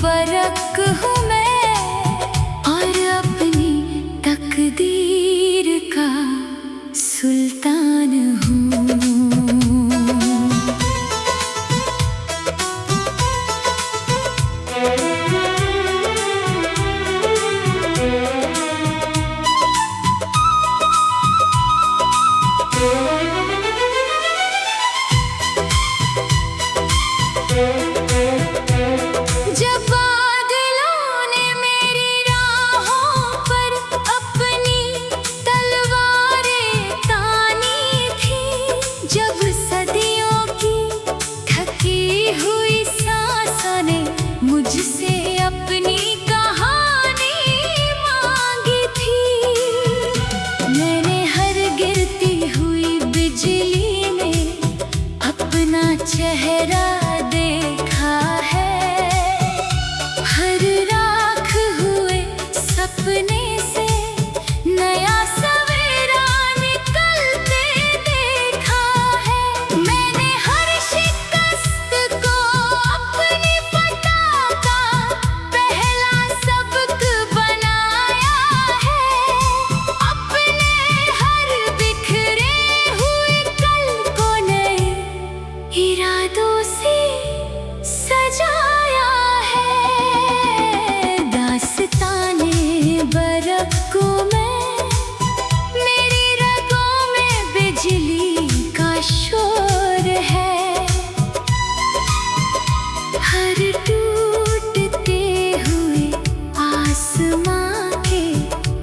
बरक हूँ मैं और अपनी तकदीर का सुल्तान हूँ। जब बादलों ने मेरी राहों पर अपनी तलवारें तानी थी, जब सदियों की थकी हुई सांसों ने मुझसे अपनी कहानी मांगी थी, मैंने हर गिरती हुई बिजली में अपना चेहरा देखा है, हर राख हुए सपने से नया सवेरा निकलते देखा है। मैंने हर शिकस्त को अपनी फतह का पहला सबक बनाया है, अपने हर बिखरे हुए कल को नए इरादों से सजाया है। दास्ताने बरक को मैं, मेरी रगों में बिजली का शोर है, हर टूटते हुए आसमां के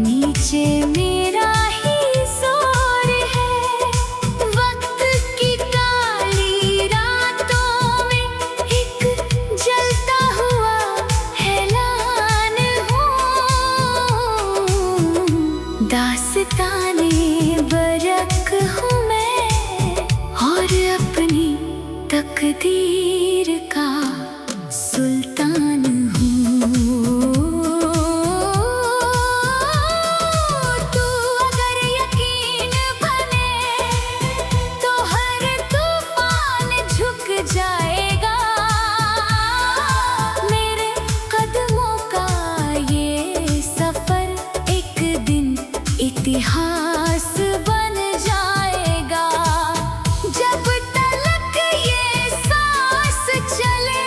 नीचे मेरा ही जोर है। वक्त की काली रातों में एक जलता हुआ ऐलान हूँ, दास्ताने बरक हूँ मैं और अपनी तकदीर का सुल्तान हूँ। तू अगर यकीन बने तो हर तूफान झुक जाएगा, मेरे कदमों का ये सफर एक दिन इतिहास बन जाएगा। जब तलक ये सांस चले,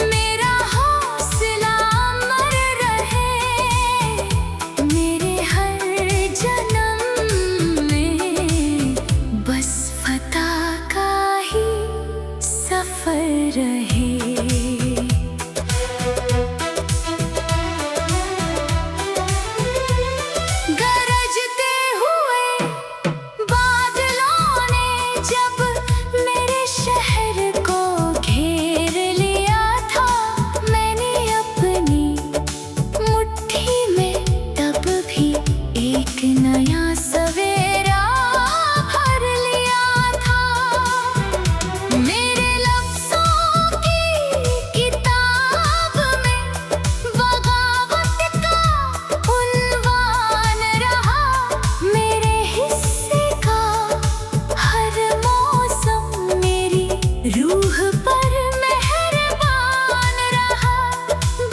मेरा हौसला अमर रहे, मेरे हर जन्म में बस फतह का ही सफर रहे। गरजते हुए बादलों ने जब मेरे शहर को घेर लिया था, मैंने अपनी मुट्ठी में तब भी एक नया सवेरा भर लिया था। मेरे लफ्ज़ों की किताब में बगावत का उन्वान रहा, मेरे हिस्से का हर मौसम मेरी रूह पर मेहरबान रहा।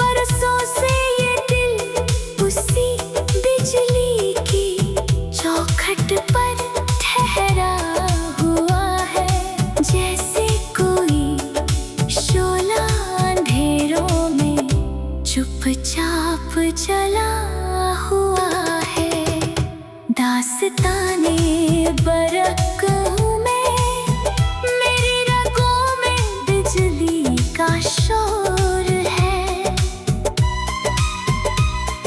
बरसों से ये दिल उसी बिजली की चौखट पर ठहरा हुआ है, जैसे कोई शोला अंधेरों में चुपचाप जला हुआ है। दास्ताने बरक हूँ मैं, मेरी रगों में बिजली का शोर है,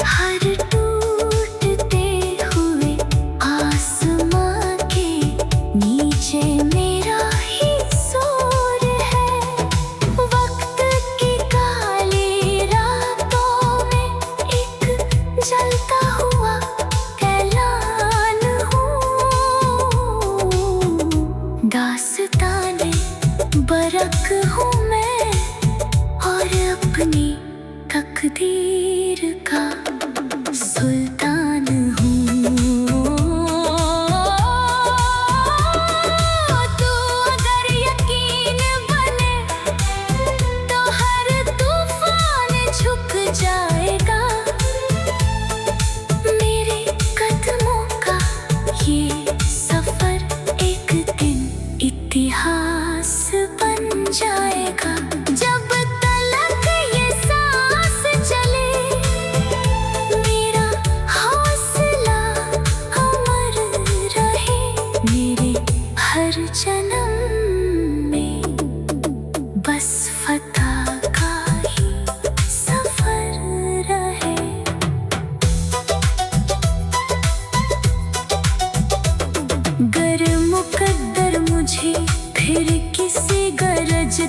हर टूटते हुए आसमां के नीचे मेरा ही जोर है। वक्त की काली रातों में एक जलता हुआ ऐलान हूँ, दास्ताने बरक हूँ मैं और अपनी तकदीर का सुल्तान हूँ। तू अगर यकीन बने तो हर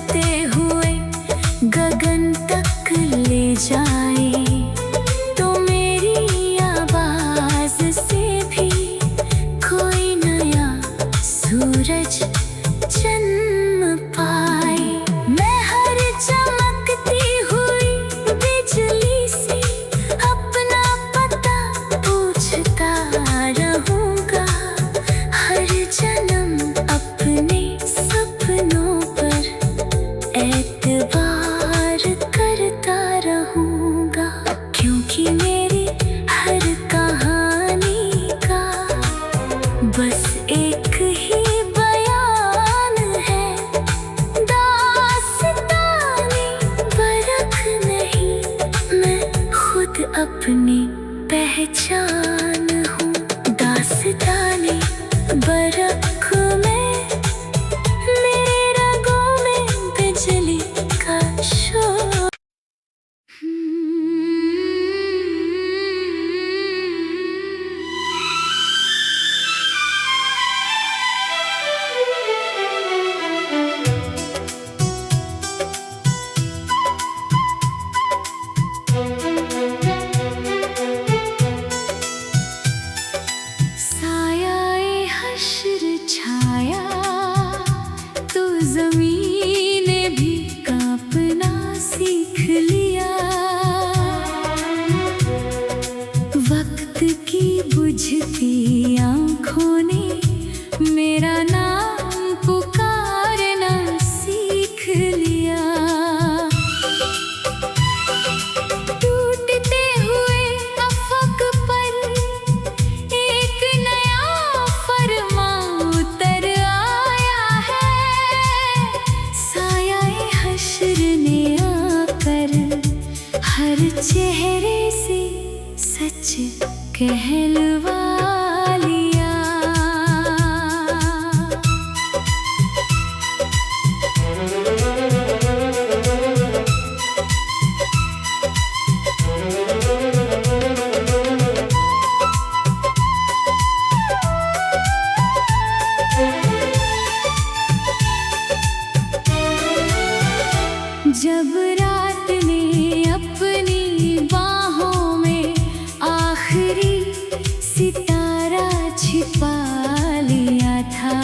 बजते हुए गगन तक ले जाए, तो मेरी आवाज से भी कोई नया सूरज जन्म पाए। मैं हर चमकती हुई बिजली से अपना पता पूछता रहूंगा, हर जन्म अपने सपनों पर एतबार करता रहूंगा, क्योंकि मेरी हर कहानी का बस एक ही बयान है, दास्तानी बरख नहीं, मैं खुद अपनी पहचान हूँ। दास्तानी बरख में मेरे रगों में बिजली का शोर। सायाए हश्र छाया तो ज़मीन ने भी कांपना सीख लिया, वक्त की बुझती आँखों ने मेरा नाम पुकारना सीख लिया। टूटते हुए अफक पर एक नया फरमान उतर आया है, सायाए हश्र ने आकर हर चेहरे से सच कहलवा लिया। जब रात ने अपनी बाहों में आखिरी सितारा छिपा लिया था,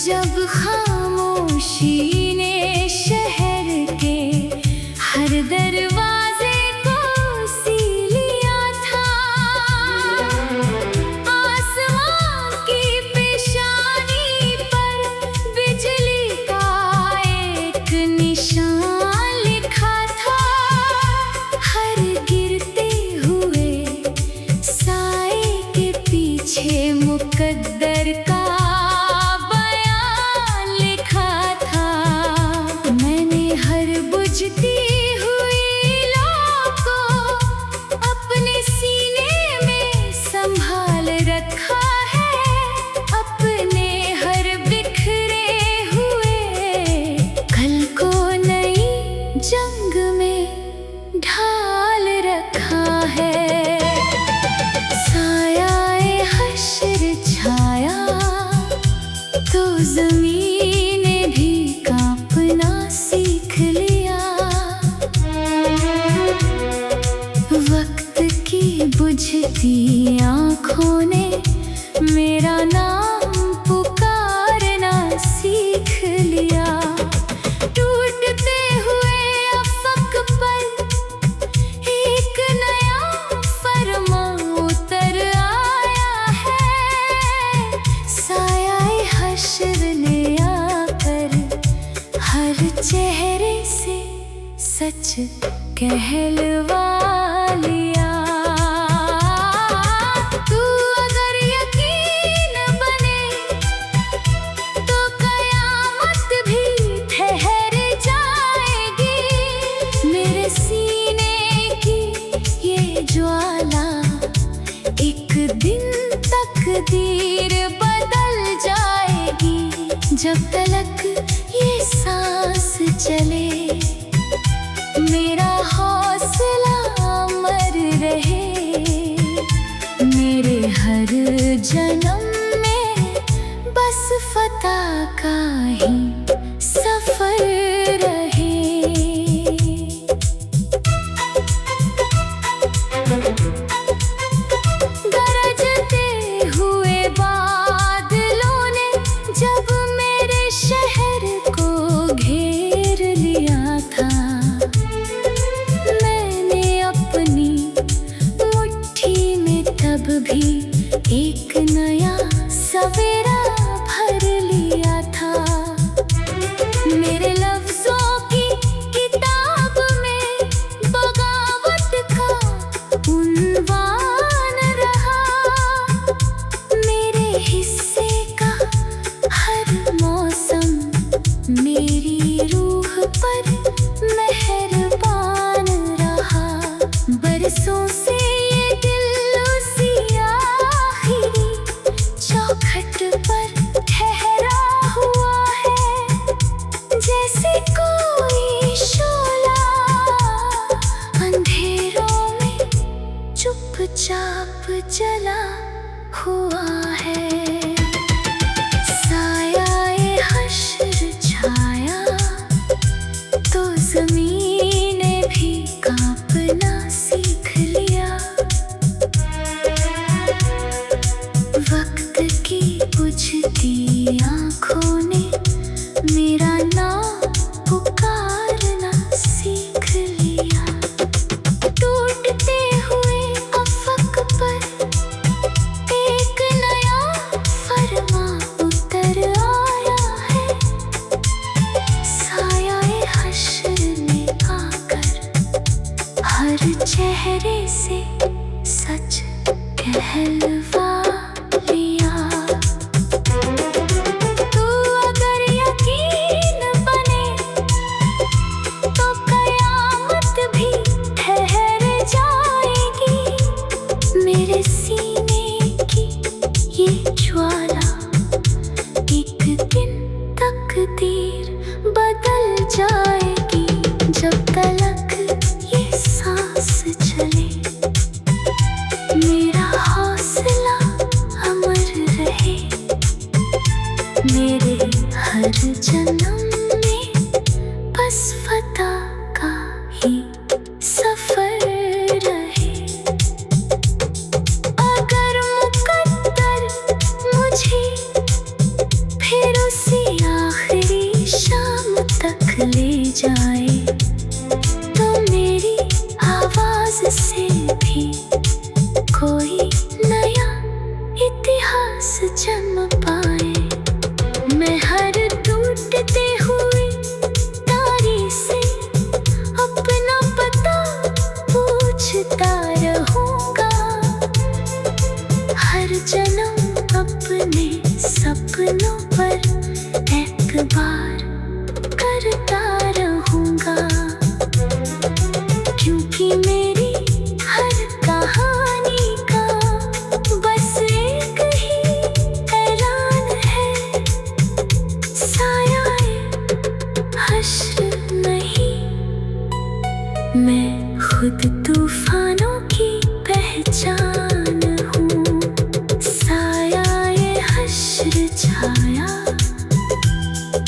जब खामोशी ने शहर के हर दरवाजे को सी लिया था, आसमां की पेशानी पर बिजली का एक निशान लिखा था, हर गिरते हुए साए के पीछे मुकद्दर का बयान लिखा था। मैंने हर बुझती हुई लौ को अपने सीने में संभाल रखा है, अपने हर बिखरे हुए कल को नई जंग में ढाल रखा है। सायाए हश्र छाया तो ज़मीन ने भी कांपना सीख लिया, वक्त की बुझती आँखों ने मेरा नाम पुकारना सीख लिया। टूटते हुए अफक पर एक नया फरमान उतर आया है, सायाए हश्र ने आकर हर चेहरे से सच कहलवा लिया। तू अगर यकीन बने तो कयामत भी ठहर जाएगी, मेरे सीने की ये ज्वाला एक दिन तकदीर बदल जाएगी। जब तलक ये सांस चले मेरा हौसला अमर रहे, मेरे हर जन्म में बस फतह का ही हर चेहरे से सच कहलवा लिया। तू अगर यकीन बने तो कयामत भी ठहर जाएगी। मेरे सीने की ये ज्वाला एक दिन तकदीर बदल जाएगी। जब तलक ये सांस चले मेरा हौसला अमर रहे। मेरे हर जन्म में बस फता का ही सफर रहे। अगर मुकद्दर मुझे फिर उसी आखिरी शाम तक ले जाए तो मेरी आवाज से भी कोई नया इतिहास जन्म पाए। मैं हर टूटते हुए तारे से अपना पता पूछता रहूंगा। हर जन्म अपने सपनों पर एतबार करता रहूंगा। क्योंकि मेरी हर कहानी का बस एक ही ऐलान है, सायाए हश्र नहीं। मैं खुद तूफानों की पहचान हूँ। सायाए हश्र छाया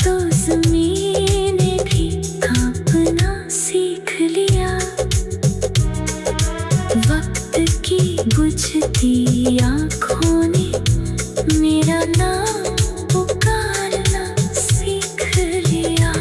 तो ज़मीन ने भी कांपना सीख लिया। वक्त की बुझती आँखों ने मेरा नाम पुकारना सीख लिया।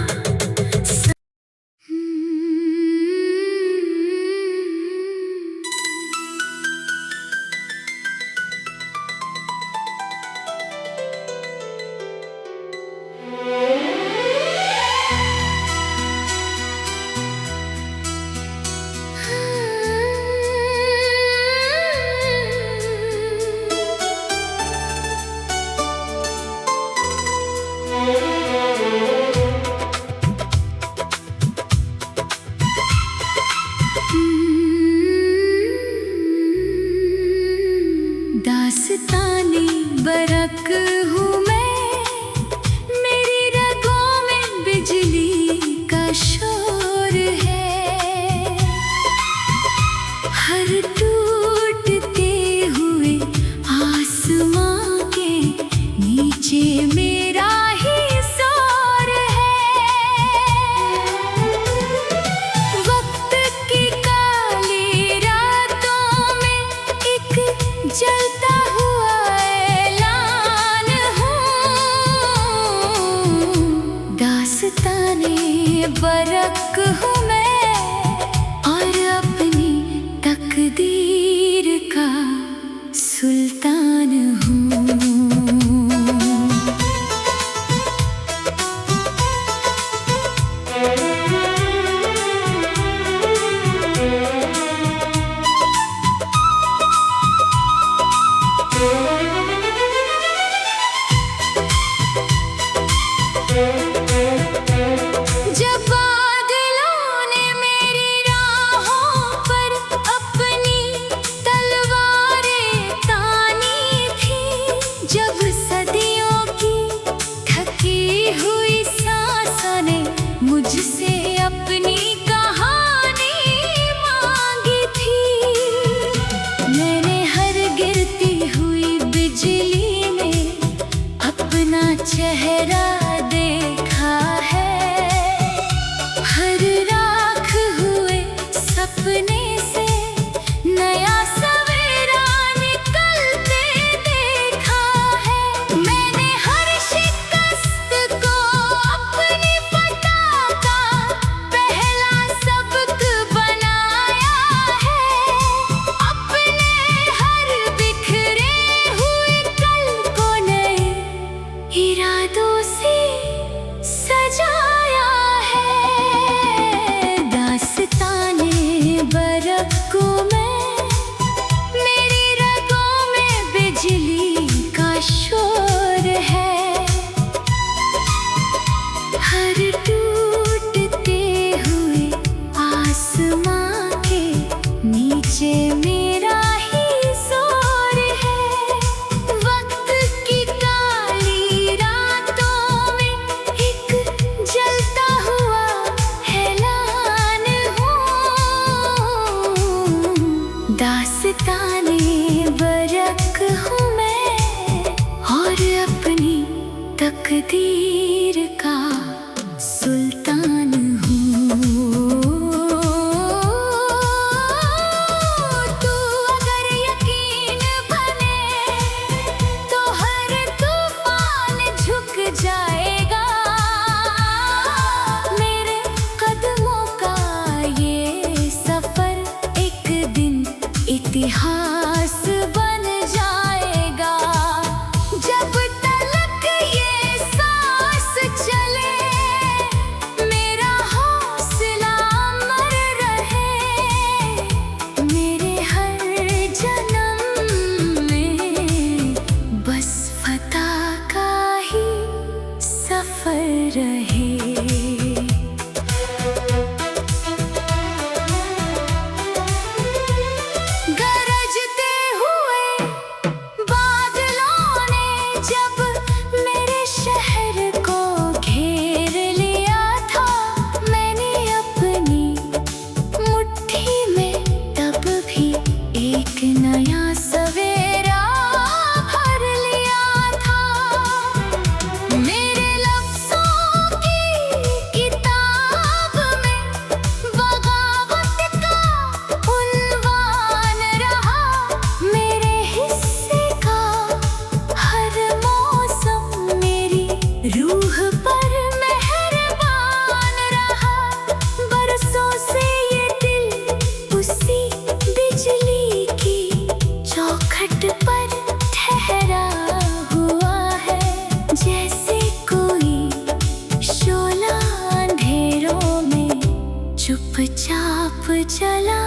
चुपचाप चला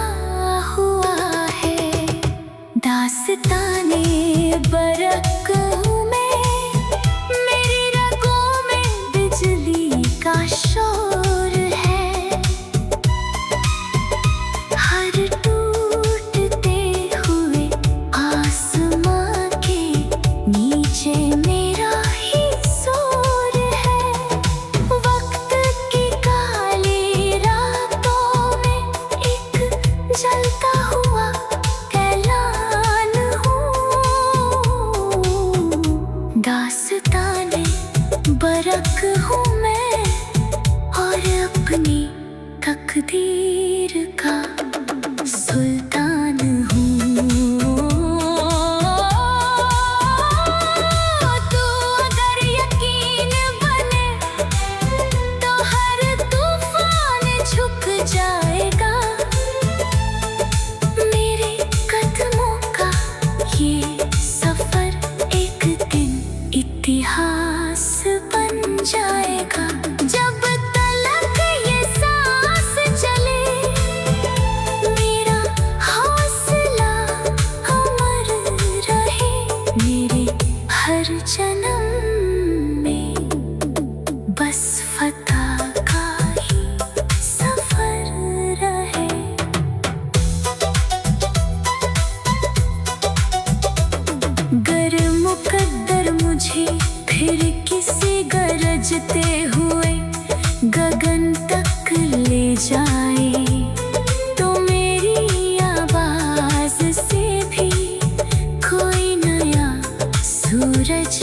हुआ है। दास्ताने बरक हूँ मैं, मेरी रगों में बिजली का शोर है। हर टूटते हुए आसमां के नीचे मेरा ही शोर है। वक्त की काली रातों में एक जलता हुआ ऐलान हूँ। दास्ताने बरक हूँ मैं और अपनी तकदीर का सुल्तान हूँ। तू अगर यकीन बने तो हर तूफान झुक जाएगा। मेरे कदमों का ये सफर एक दिन इतिहास बन जाएगा। जब तलक ये सांस चले, मेरा हौसला अमर रहे। मेरे हर जन्म में बस फतह का ही सफर रहे। गर मुकद्दर मुझे फिर किसी गरजते हुए गगन तक ले जाए, तो मेरी आवाज से भी कोई नया सूरज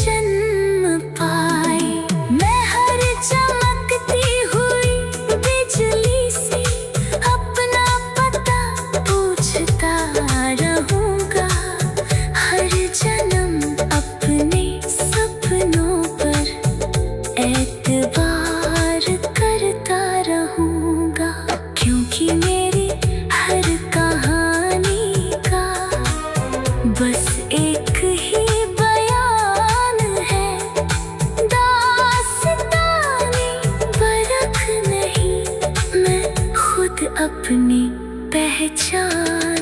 जन्म पाए। मैं हर चमकती हुई बिजली से अपना पता पूछता रहूंगा। हर जन्म अपने सपनों पर एतबार करता रहूंगा, क्योंकि मेरी हर कहानी का बस एक ही बयान है। दास्ताने बरक नहीं, मैं खुद अपनी पहचान